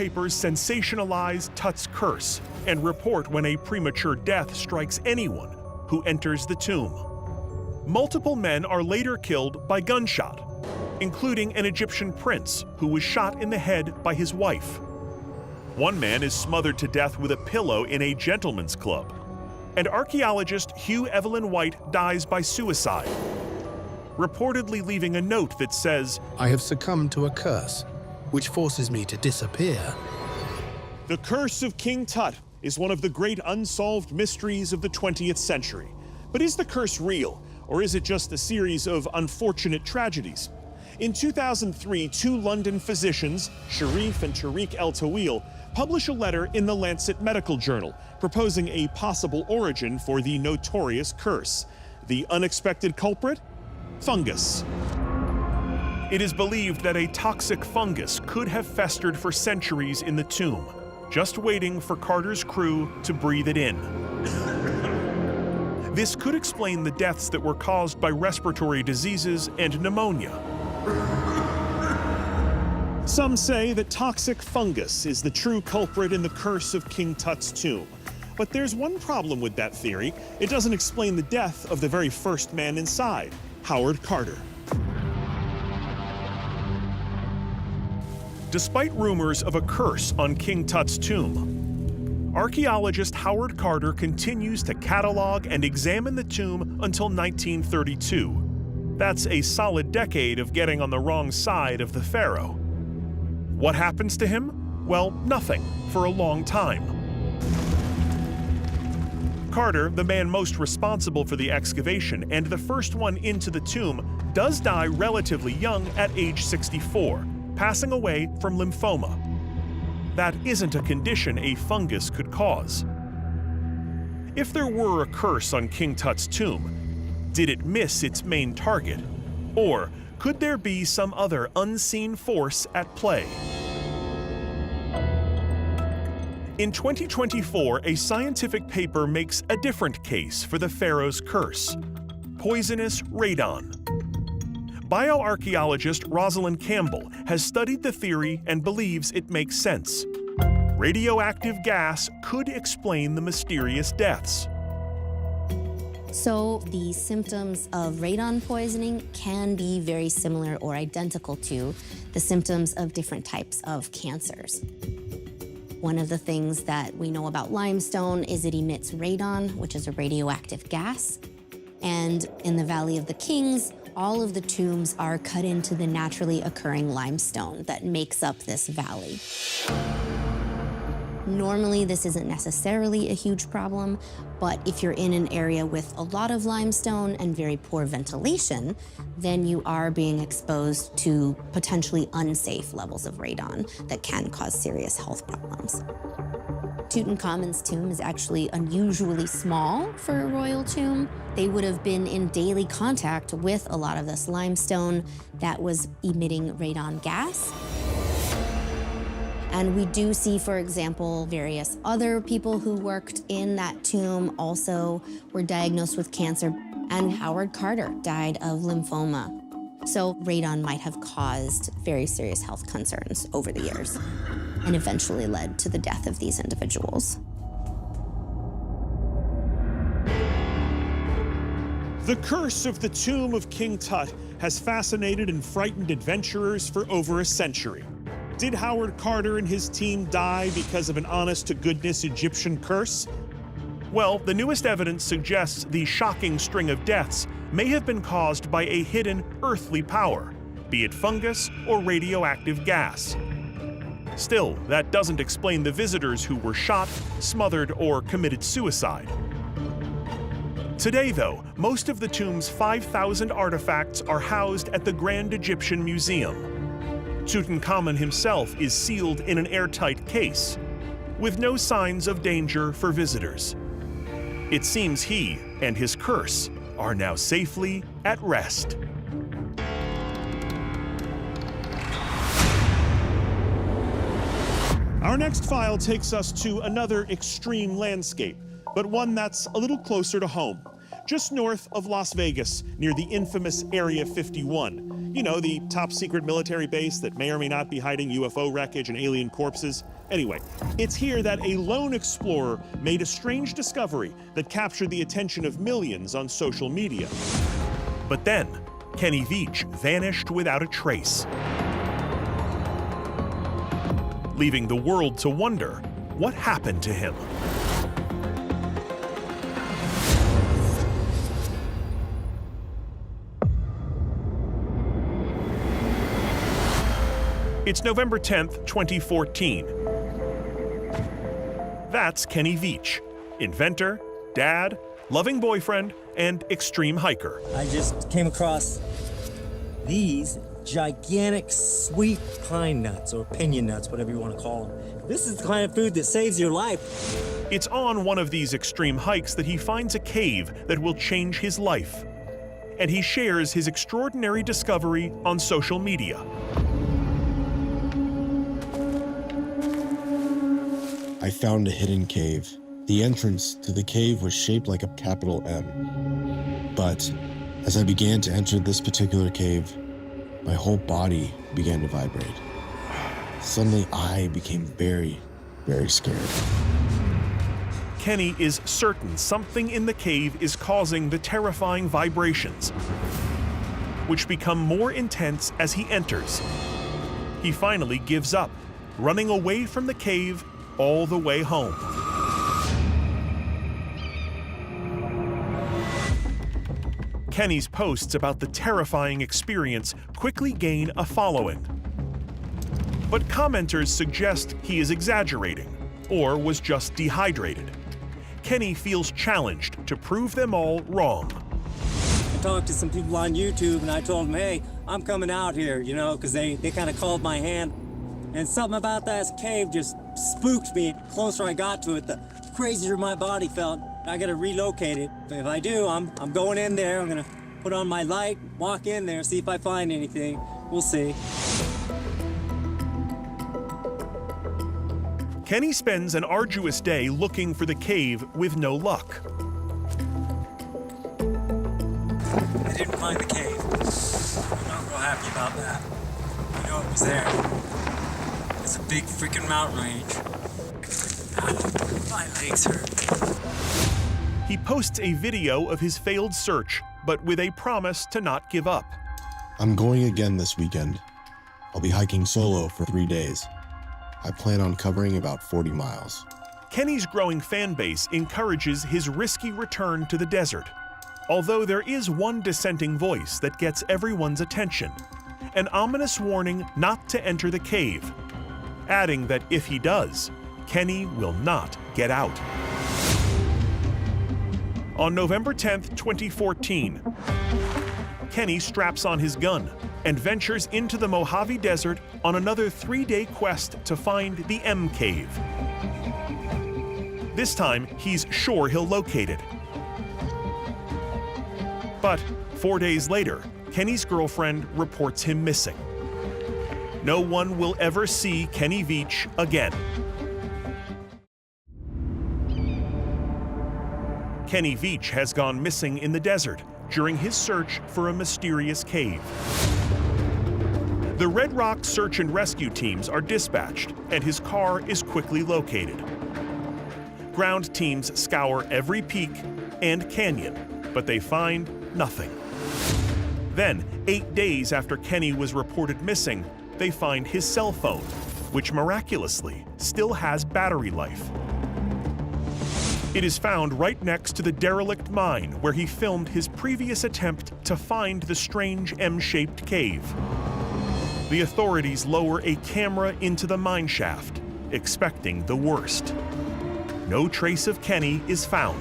newspapers sensationalize Tut's curse and report when a premature death strikes anyone who enters the tomb. Multiple men are later killed by gunshot, including an Egyptian prince who was shot in the head by his wife. One man is smothered to death with a pillow in a gentleman's club, and archaeologist Hugh Evelyn White dies by suicide, reportedly leaving a note that says, "I have succumbed to a curse, which forces me to disappear." The curse of King Tut is one of the great unsolved mysteries of the 20th century. But is the curse real, or is it just a series of unfortunate tragedies? In 2003, two London physicians, Sharif and Tariq El-Tawil, publish a letter in the Lancet Medical Journal proposing a possible origin for the notorious curse. The unexpected culprit? Fungus. It is believed that a toxic fungus could have festered for centuries in the tomb, just waiting for Carter's crew to breathe it in. This could explain the deaths that were caused by respiratory diseases and pneumonia. Some say that toxic fungus is the true culprit in the curse of King Tut's tomb. But there's one problem with that theory. It doesn't explain the death of the very first man inside, Howard Carter. Despite rumors of a curse on King Tut's tomb, archaeologist Howard Carter continues to catalog and examine the tomb until 1932. That's a solid decade of getting on the wrong side of the pharaoh. What happens to him? Well, nothing for a long time. Carter, the man most responsible for the excavation and the first one into the tomb, does die relatively young at age 64, passing away from lymphoma. That isn't a condition a fungus could cause. If there were a curse on King Tut's tomb, did it miss its main target? Or could there be some other unseen force at play? In 2024, a scientific paper makes a different case for the pharaoh's curse: poisonous radon. Bioarchaeologist Rosalind Campbell has studied the theory and believes it makes sense. Radioactive gas could explain the mysterious deaths. So the symptoms of radon poisoning can be very similar or identical to the symptoms of different types of cancers. One of the things that we know about limestone is it emits radon, which is a radioactive gas. And in the Valley of the Kings, all of the tombs are cut into the naturally occurring limestone that makes up this valley. Normally, this isn't necessarily a huge problem, but if you're in an area with a lot of limestone and very poor ventilation, then you are being exposed to potentially unsafe levels of radon that can cause serious health problems. Tutankhamon's tomb is actually unusually small for a royal tomb. They would have been in daily contact with a lot of this limestone that was emitting radon gas. And we do see, for example, various other people who worked in that tomb also were diagnosed with cancer, and Howard Carter died of lymphoma. So radon might have caused very serious health concerns over the years and eventually led to the death of these individuals. The curse of the tomb of King Tut has fascinated and frightened adventurers for over a century. Did Howard Carter and his team die because of an honest-to-goodness Egyptian curse? Well, the newest evidence suggests the shocking string of deaths may have been caused by a hidden earthly power, be it fungus or radioactive gas. Still, that doesn't explain the visitors who were shot, smothered, or committed suicide. Today, though, most of the tomb's 5,000 artifacts are housed at the Grand Egyptian Museum. Tutankhamon himself is sealed in an airtight case, with no signs of danger for visitors. It seems he and his curse are now safely at rest. Our next file takes us to another extreme landscape, but one that's a little closer to home. Just north of Las Vegas, near the infamous Area 51, You know, the top secret military base that may or may not be hiding UFO wreckage and alien corpses. Anyway, it's here that a lone explorer made a strange discovery that captured the attention of millions on social media. But then, Kenny Veach vanished without a trace, leaving the world to wonder what happened to him. It's November 10th, 2014. That's Kenny Veach, inventor, dad, loving boyfriend, and extreme hiker. I just came across these gigantic sweet pine nuts, or piñon nuts, whatever you want to call them. This is the kind of food that saves your life. It's on one of these extreme hikes that he finds a cave that will change his life. And he shares his extraordinary discovery on social media. I found a hidden cave. The entrance to the cave was shaped like a capital M. But as I began to enter this particular cave, my whole body began to vibrate. Suddenly, I became very, very scared. Kenny is certain something in the cave is causing the terrifying vibrations, which become more intense as he enters. He finally gives up, running away from the cave all the way home. Kenny's posts about the terrifying experience quickly gain a following. But commenters suggest he is exaggerating or was just dehydrated. Kenny feels challenged to prove them all wrong. I talked to some people on YouTube and I told them, hey, I'm coming out here, you know, because they kind of called my hand. And something about that cave just spooked me. The closer I got to it, the crazier my body felt. I gotta relocate it. If I do, I'm going in there. I'm gonna put on my light, walk in there, see if I find anything. We'll see. Kenny spends an arduous day looking for the cave with no luck. I didn't find the cave. I'm not real happy about that. I know it was there. It's a big freaking mountain range. Ow, my legs hurt. He posts a video of his failed search, but with a promise to not give up. I'm going again this weekend. I'll be hiking solo for 3 days. I plan on covering about 40 miles. Kenny's growing fan base encourages his risky return to the desert. Although there is one dissenting voice that gets everyone's attention, an ominous warning not to enter the cave, adding that if he does, Kenny will not get out. On November 10th, 2014, Kenny straps on his gun and ventures into the Mojave Desert on another 3-day quest to find the M Cave. This time, he's sure he'll locate it. But 4 days later, Kenny's girlfriend reports him missing. No one will ever see Kenny Veach again. Kenny Veach has gone missing in the desert during his search for a mysterious cave. The Red Rock search and rescue teams are dispatched, and his car is quickly located. Ground teams scour every peak and canyon, but they find nothing. Then, 8 days after Kenny was reported missing, they find his cell phone, which miraculously still has battery life. It is found right next to the derelict mine where he filmed his previous attempt to find the strange M-shaped cave. The authorities lower a camera into the mine shaft, expecting the worst. No trace of Kenny is found.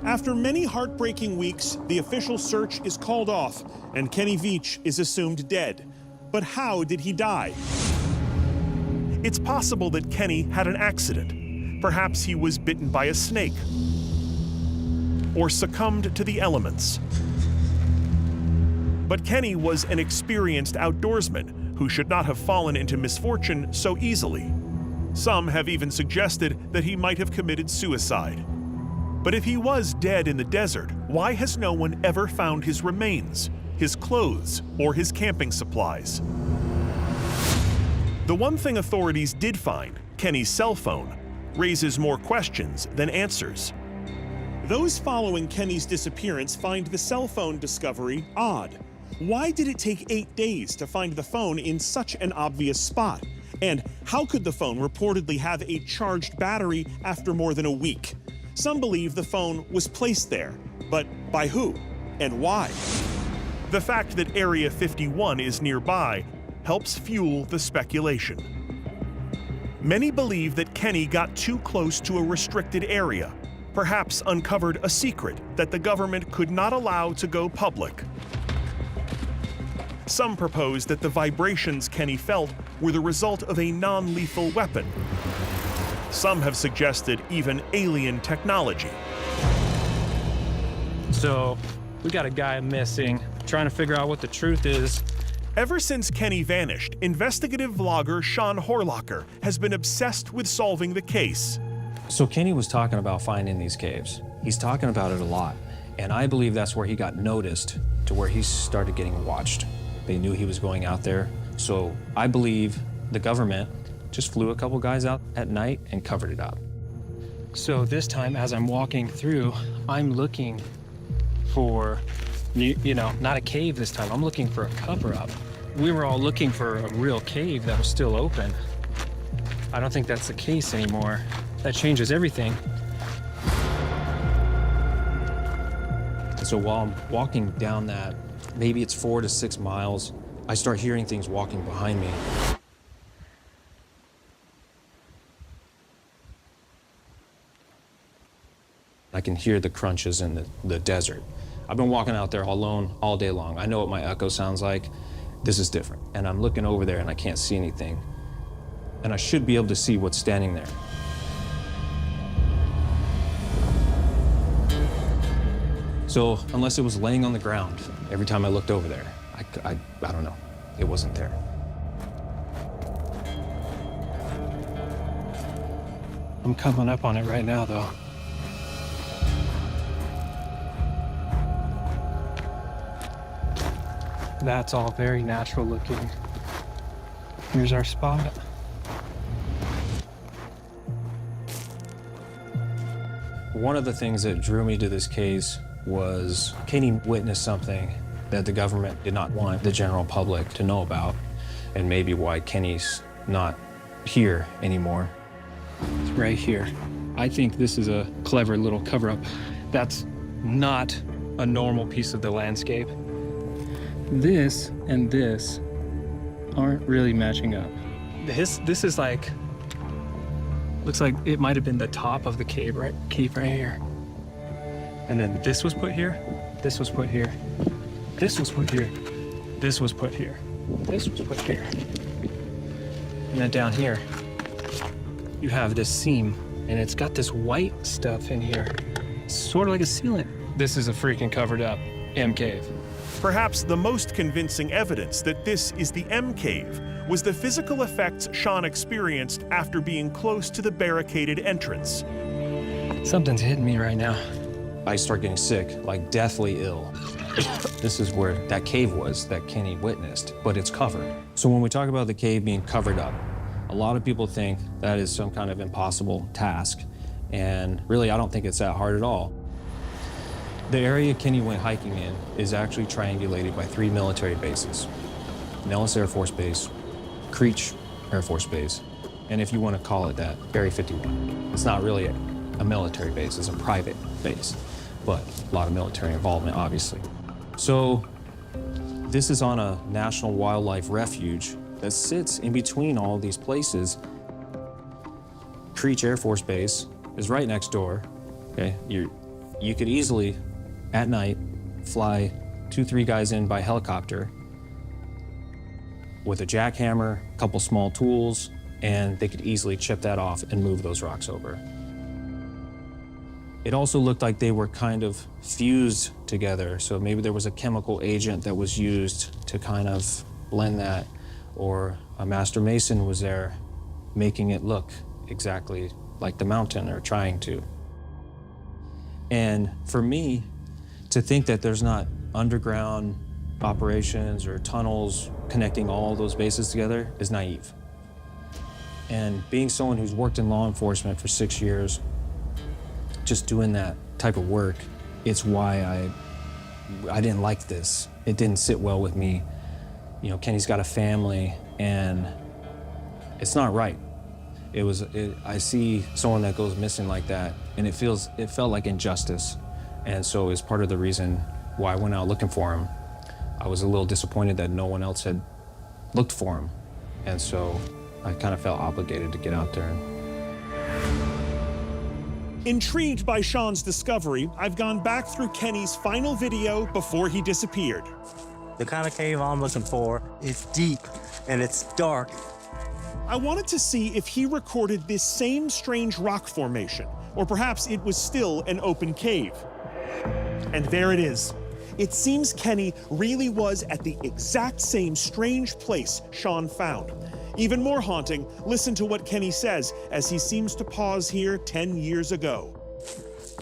After many heartbreaking weeks, the official search is called off and Kenny Veach is assumed dead. But how did he die? It's possible that Kenny had an accident. Perhaps he was bitten by a snake or succumbed to the elements. But Kenny was an experienced outdoorsman who should not have fallen into misfortune so easily. Some have even suggested that he might have committed suicide. But if he was dead in the desert, Why has no one ever found his remains, his clothes, or his camping supplies? The one thing authorities did find, Kenny's cell phone, raises more questions than answers. Those following Kenny's disappearance find the cell phone discovery odd. Why did it take 8 days to find the phone in such an obvious spot? And how could the phone reportedly have a charged battery after more than a week? Some believe the phone was placed there, but by who and why? The fact that Area 51 is nearby helps fuel the speculation. Many believe that Kenny got too close to a restricted area, perhaps uncovered a secret that the government could not allow to go public. Some propose that the vibrations Kenny felt were the result of a non-lethal weapon. Some have suggested even alien technology. So, we got a guy missing, trying to figure out what the truth is. Ever since Kenny vanished, investigative vlogger Sean Horlocker has been obsessed with solving the case. So Kenny was talking about finding these caves. He's talking about it a lot. And I believe that's where he got noticed, to where he started getting watched. They knew he was going out there. So I believe the government just flew a couple guys out at night and covered it up. So this time, as I'm walking through, I'm looking for, you know, not a cave this time. I'm looking for a cover-up. We were all looking for a real cave that was still open. I don't think that's the case anymore. That changes everything. So while I'm walking down that, maybe it's 4 to 6 miles, I start hearing things walking behind me. I can hear the crunches in the desert. I've been walking out there alone all day long. I know what my echo sounds like. This is different. And I'm looking over there and I can't see anything. And I should be able to see what's standing there. So unless it was laying on the ground, every time I looked over there, I don't know, it wasn't there. I'm coming up on it right now, though. That's all very natural looking. Here's our spot. One of the things that drew me to this case was Kenny witnessed something that the government did not want the general public to know about, and maybe why Kenny's not here anymore. It's right here. I think this is a clever little cover-up. That's not a normal piece of the landscape. This and this aren't really matching up. This is like, looks like it might have been the top of the cave right here. And then this was put here, this was put here, this was put here, this was put here, this was put here. And then down here, you have this seam, and it's got this white stuff in here. It's sort of like a sealant. This is a freaking covered up M cave. Perhaps the most convincing evidence that this is the M cave was the physical effects Sean experienced after being close to the barricaded entrance. Something's hitting me right now. I start getting sick, like deathly ill. This is where that cave was that Kenny witnessed, but it's covered. So when we talk about the cave being covered up, a lot of people think that is some kind of impossible task. And really, I don't think it's that hard at all. The area Kenny went hiking in is actually triangulated by 3 military bases. Nellis Air Force Base, Creech Air Force Base, and if you want to call it that, Area 51. It's not really a military base, it's a private base, but a lot of military involvement, obviously. So this is on a national wildlife refuge that sits in between all these places. Creech Air Force Base is right next door. Okay, you could easily, at night, fly 2-3 guys in by helicopter with a jackhammer, a couple small tools, and they could easily chip that off and move those rocks over. It also looked like they were kind of fused together, so maybe there was a chemical agent that was used to kind of blend that, or a master mason was there making it look exactly like the mountain, or trying to. And for me, To think that there's not underground operations or tunnels connecting all those bases together is naive. And being someone who's worked in law enforcement for 6 years, just doing that type of work, it's why I didn't like this. It didn't sit well with me. You know, Kenny's got a family, and it's not right. I see someone that goes missing like that, and it felt like injustice. And so it's part of the reason why I went out looking for him. I was a little disappointed that no one else had looked for him. And so I kind of felt obligated to get out there. Intrigued by Sean's discovery, I've gone back through Kenny's final video before he disappeared. The kind of cave I'm looking for is deep and it's dark. I wanted to see if he recorded this same strange rock formation, or perhaps it was still an open cave. And there it is. It seems Kenny really was at the exact same strange place Sean found. Even more haunting, listen to what Kenny says as he seems to pause here 10 years ago.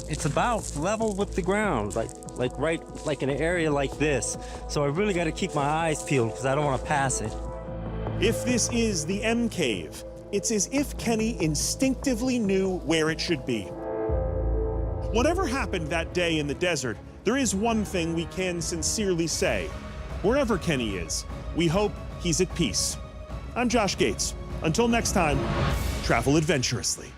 It's about level with the ground, like in an area like this. So I really got to keep my eyes peeled because I don't want to pass it. If this is the M Cave, it's as if Kenny instinctively knew where it should be. Whatever happened that day in the desert, there is one thing we can sincerely say. Wherever Kenny is, we hope he's at peace. I'm Josh Gates. Until next time, travel adventurously.